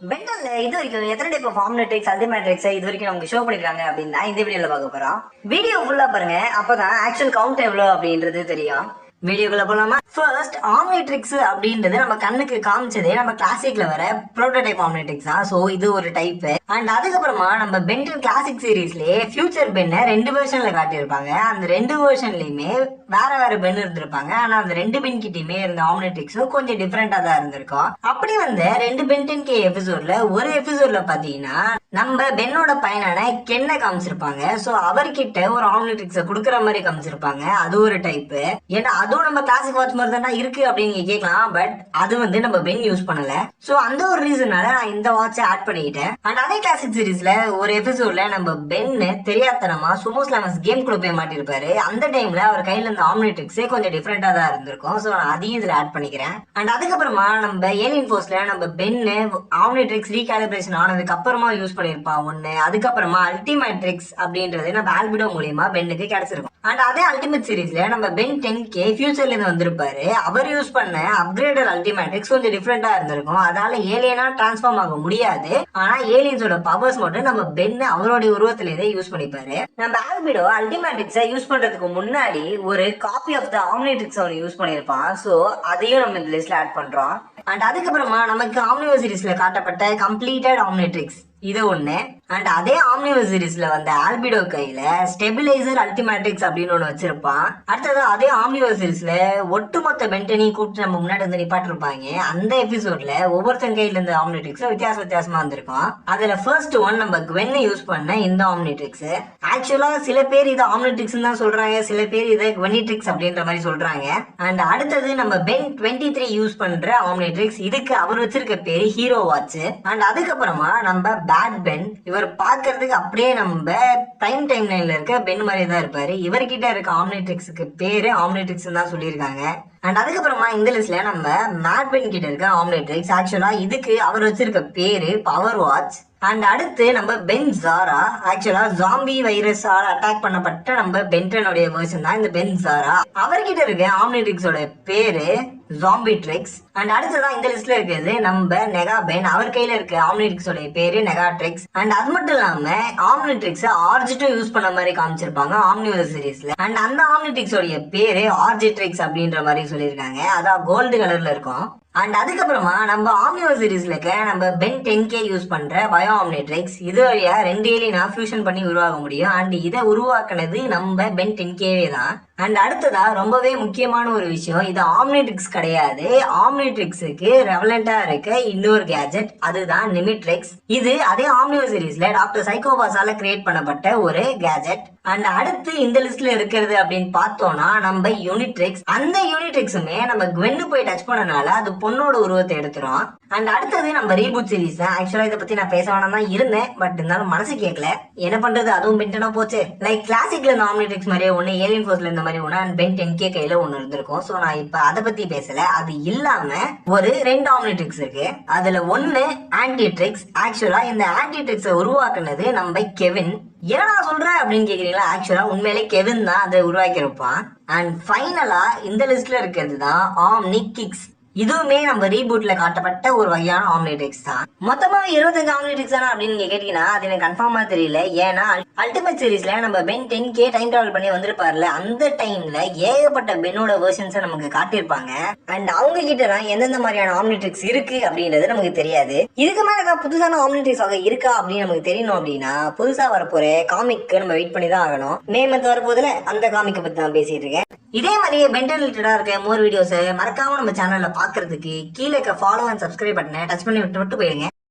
பெண்டல்ல இது வரைக்கும் எத்தனை டைப் ஆஃப் ஆம்னெட்ரிக்ஸ் அல்டிமேட்ரிக்ஸ் இது வரைக்கும் நமக்கு ஷோ பண்ணிருக்காங்க அப்படின்னா இந்த வீடியோல பார்க்க போறோம். வீடியோ ஃபுல்லா பாருங்க, அப்பதான் ஆக்சுவல் கவுண்ட் எவ்வளோ அப்படின்றது தெரியும். வீடியோக்குள்ள போலாமா? ஃபர்ஸ்ட் ஆம்னிட்ரிக்ஸ் அப்படின்றது நம்ம கண்ணுக்கு காமிச்சதே நம்ம கிளாசிக்ல வர ப்ரோட்டோடைப் ஆம்னிட்ரிக்ஸ் தான். சோ இது ஒரு டைப். அண்ட் அதுக்கப்புறமா நம்ம பென்டன் கிளாசிக் சீரீஸ்லயே ஃபியூச்சர் பென்னை 2 வெர்ஷன்ல காட்டியிருப்பாங்க. அந்த 2 வெர்ஷன்லயுமே வேற வேற பென் இருந்திருப்பாங்க. ஆனா அந்த 2 பென் கிட்டயுமே இருந்த ஆம்னிட்ரிக்ஸும் கொஞ்சம் டிஃப்ரெண்டா தான் இருந்திருக்கும். அப்படி வந்து 2 பென்டன் கே எபிசோட்ல ஒரு எபிசோட்ல பாத்தீங்கன்னா நம்ம பென்னோட பையனான கென்னை காமிச்சிருப்பாங்க. சோ அவர்கிட்ட ஒரு ஆம்னிட்ரிக்ஸ குடுக்கற மாதிரி காமிச்சிருப்பாங்க. அது ஒரு டைப். ஏன்னா அதுவும் நம்ம கிளாசிக் வாட்ச் மாதிரி தானே இருக்கு அப்படின்னு கேட்கலாம். பட் அது வந்து நம்ம பென் யூஸ் பண்ணல. சோ அந்த ஒரு ரீசனால நான் இந்த வாட்சை ஆட் பண்ணிக்கிட்டேன். அண்ட் அதே கிளாசிக் சீரீஸ்ல ஒரு எபிசோட்ல நம்ம பென் தெரியாதனமா சுமோ ஸ்லாமஸ் கேம் குள்ள போய் மாட்டிருப்பாரு. அந்த டைம்ல அவர் கையில இருந்த ஆம்னிட்ரிக்ஸே கொஞ்சம் டிஃப்ரெண்டா தான் இருந்திருக்கும். சோ நான் அதையும் இதுல ஆட் பண்ணிக்கிறேன். அண்ட் அதுக்கப்புறமா நம்ம ஏலியன் ஃபோர்ஸ்ல நம்ம பென் ஆம்னிட்ரிக்ஸ் ரீகாலிபிரேஷன் ஆனதுக்கு அப்புறமா யூஸ் பண்ணிருப்பான் ஒண்ணு. அதுக்கப்புறமா அல்டிமேட்ரிக்ஸ் அப்படின்றது நம்ம ஆல்பிடோ மூலியமா பென்னுக்கு கிடைச்சிருக்கும். அண்ட் அதே அல்டிமேட் சீரீஸ்ல நம்ம பென் 10K ஃபியூச்சர்ல இருந்து வந்திருப்பாரு. அவர் யூஸ் பண்ண அப்கிரேடட் அல்டிமேட்ரிக்ஸ் கொஞ்சம் டிஃப்ரெண்டா இருந்திருக்கும். அதால ஏலியனா டிரான்ஸ்ஃபார்ம் ஆக முடியாது. ஆனா ஏலியன்ஸோட பவர்ஸ் மட்டும் நம்ம பென் அவருடைய உருவத்துல இருந்தே யூஸ் பண்ணிப்பாரு. நம்ம ஆல்பிடோ அல்டிமேட்ரிக்ஸை யூஸ் பண்றதுக்கு முன்னாடி ஒரு காப்பி ஆஃப் த ஆம்னிட்ரிக்ஸ் அவர் யூஸ் பண்ணிருப்பான். சோ அதையும் நம்ம இந்த லிஸ்ட்ல ஆட் பண்றோம். அண்ட் அதுக்கப்புறமா நமக்கு ஆம்னிவர்ஸ் சீரீஸ்ல காட்டப்பட்ட கம்ப்ளீட்டட் ஆம்னிட்ரிக்ஸ் இது ஒண்ணு. அண்ட் அதே ஆம்னிவர்ஸ் சீரீஸ்ல வந்த ஆல்பிடோ கையில ஸ்டெபிலைசர் அல்டிமேட்ரிக்ஸ் அப்படின்னு ஒண்ணு வச்சிருப்பான். அடுத்தது அதே ஆம்னிவர்ஸ் சீரீஸ்ல ஒட்டுமொத்த பென்டனையும் கூப்பிட்டு நம்ம முன்னாடி வந்து நிப்பாட்டிருப்பாங்க. அந்த எபிசோட்ல ஒவ்வொருத்தங்க கையில இருந்த ஆம்னிட்ரிக்ஸ் வித்தியாசமா வந்திருக்கும். அதுல ஃபர்ஸ்ட் ஒன் நம்ம குவென்னை யூஸ் பண்ண இந்த ஆம்னிட்ரிக்ஸ். ஆக்சுவலா சில பேர் இது ஆம்னிட்ரிக்ஸ் தான் சொல்றாங்க, சில பேர் இதை குவெனிட்ரிக்ஸ் அப்படின்ற மாதிரி சொல்றாங்க. அண்ட் அடுத்தது நம்ம பென் 23 யூஸ் பண்ற ஆம்னிட்ரிக்ஸ். இதுக்கு அவர் வச்சிருக்க பேரு ஹீரோ வாட்ச். அண்ட் அதுக்கப்புறமா நம்ம பேட் பென். இவர் பாக்குறதுக்கு அப்படியே நம்ம டைம் லைன்ல இருக்க பென் மாதிரி தான் இருப்பாரு. இவர்கிட்ட இருக்க ஆம்னிட்ரிக்ஸுக்கு பேரு ஆம்னிட்ரிக்ஸ் தான் சொல்லியிருக்காங்க. அண்ட் அதுக்கப்புறமா இந்த லிஸ்ட்ல நம்ம மேட் பென் கிட்ட இருக்க ஆம்னிட்ரிக்ஸ். ஆக்சுவலா இதுக்கு அவர் வச்சிருக்க பேரு பவர் வாட்ச். அண்ட் அடுத்து நம்ம பென் ஜாரா. ஆக்சுவலா ஜாம்பி வைரஸால அட்டாக் பண்ணப்பட்ட நம்ம பென்டனுடைய வெர்ஷன் தான் இந்த பென் ஜாரா. அவர்கிட்ட இருக்க ஆம்னிட்ரிக்ஸோட பேரு ஜாம்பிட்ரிக்ஸ். அண்ட் அடுத்ததான் இந்த லிஸ்ட்ல இருக்கிறது நம்ம நெகா பென். அவர் கையில இருக்க ஆம்னிட்ரிக்ஸோட பேரு நெகாட்ரிக்ஸ். அண்ட் அது மட்டும் இல்லாம ஆம்னிட்ரிக்ஸ் ஆர்ஜிட்டும் யூஸ் பண்ண மாதிரி காமிச்சிருப்பாங்க ஆம்னிவர்ஸ் சீரீஸ்ல. அண்ட் அந்த ஆம்னிட்ரிக்ஸோட பேரு ஆர்ஜிட்ரிக்ஸ் அப்படின்ற மாதிரி சொல்லியிருக்காங்க. அதான் கோல்டு கலர்ல இருக்கும். அண்ட் அதுக்கப்புறமா நம்ம ஆம்னிவர்ஸ் சீரீஸ்ல இருக்க நம்ம பென் 10K யூஸ் பண்ற பயோ ஆம்னிட்ரிக்ஸ். இது வழியா 2 ஏலியனா ஃபியூஷன் பண்ணி உருவாக முடியும். அண்ட் இதை உருவாக்குனது நம்ம பென் 10Kவே தான். அண்ட் அடுத்ததா ரொம்பவே முக்கியமான ஒரு விஷயம், இது ஆம்னிட்ரிக்ஸ் கிடையாது. ஆம்னிட்ரிக்ஸுக்கு ரெவலண்டா இருக்க இன்னொரு கேஜெட், அதுதான் நிமிட்ரிக்ஸ். இது அதே ஆம்னிவர்ஸ் சீரீஸ்ல டாக்டர் சைக்கோபாஸால கிரியேட் பண்ணப்பட்ட ஒரு கேஜெட். அண்ட் அடுத்து இந்த லிஸ்ட்ல இருக்கிறது அப்படின்னு பார்த்தோம்னா நம்ம யூனிட்ரிக்ஸ். அந்த யூனிட்ரிக்ஸுமே நம்ம குவென்னு போய் டச் பண்ணனால அது பொண்ணோட உருவத்தை எடுத்துரும். அண்ட் அடுத்தது நம்ம ரீபூட் சீரீஸ். ஆக்சுவலா இதை பத்தி நான் பேச வேணாம் தான் இருந்தேன், பட் இருந்தாலும் மனசு கேட்கல. என்ன பண்றது, அதுவும் பென்டனா போச்சு. லைக் கிளாசிக்ல இருந்த ஆம்னிட்ரிக்ஸ் மாதிரியே ஒண்ணு, ஏலியன் ஃபோர்ஸ்ல இருந்த மாதிரி ஒண்ணு, அண்ட் பென் 10K கையில ஒண்ணு இருந்திருக்கும். சோ நான் இப்ப அதை பத்தி பேசல. அது இல்லாம ஒரு 2 ஆம்னிட்ரிக்ஸ் இருக்கு. அதுல ஒண்ணு ஆன்டிட்ரிக்ஸ். ஆக்சுவலா இந்த ஆன்டிட்ரிக்ஸை உருவாக்குனது நம்ம கெவின். ஏன்னா சொல்றேன் அப்படின்னு கேக்குறீங்களா? ஆக்சுவலா உண்மையிலே கெவின் தான் அதை உருவாக்கியிருப்பான். அண்ட் ஃபைனலா இந்த லிஸ்ட்ல இருக்கிறது தான் ஆம்னிகிக்ஸ். இதுவுமே நம்ம ரீபூட்ல காட்டப்பட்ட ஒரு வகையான ஆம்னிட்ரிக்ஸ் தான். மொத்தமா 25 ஆம்னிட்ரிக்ஸ் தானே அப்படின்னு கேட்டீங்கன்னா அது எனக்கு கன்ஃபார்மா தெரியல. ஏன்னா அல்டிமேட் சீரீஸ்ல நம்ம பென் 10K டைம் டிராவல் பண்ணி வந்திருப்பாருல, அந்த டைம்ல ஏகப்பட்ட பென்னோட வெர்ஷன்ஸை நமக்கு காட்டியிருப்பாங்க. அண்ட் அவங்க கிட்ட தான் எந்தெந்த மாதிரியான ஆம்னிட்ரிக்ஸ் இருக்கு அப்படின்றது நமக்கு தெரியாது. இதுக்கு மேல ஏதாவது புதுசான ஆம்னிட்ரிக்ஸ் ஆக இருக்கா அப்படின்னு நமக்கு தெரியணும் அப்படின்னா புதுசா வரப்போற காமிக்கு நம்ம வெயிட் பண்ணி தான் ஆகணும். மே மந்த் வரப்போதுல அந்த காமிக்கை பத்தி நான் பேசிட்டு இருக்கேன். இதே மாதிரியே பென்டன் ரிலேட்டடா இருக்க மோர் வீடியோஸ் மறக்காம நம்ம சேனல்ல பாக்குறதுக்கு கீழே ஃபாலோ அண்ட் சப்ஸ்கிரைப் பட்டனை டச் பண்ணி விட்டு போயிருங்க.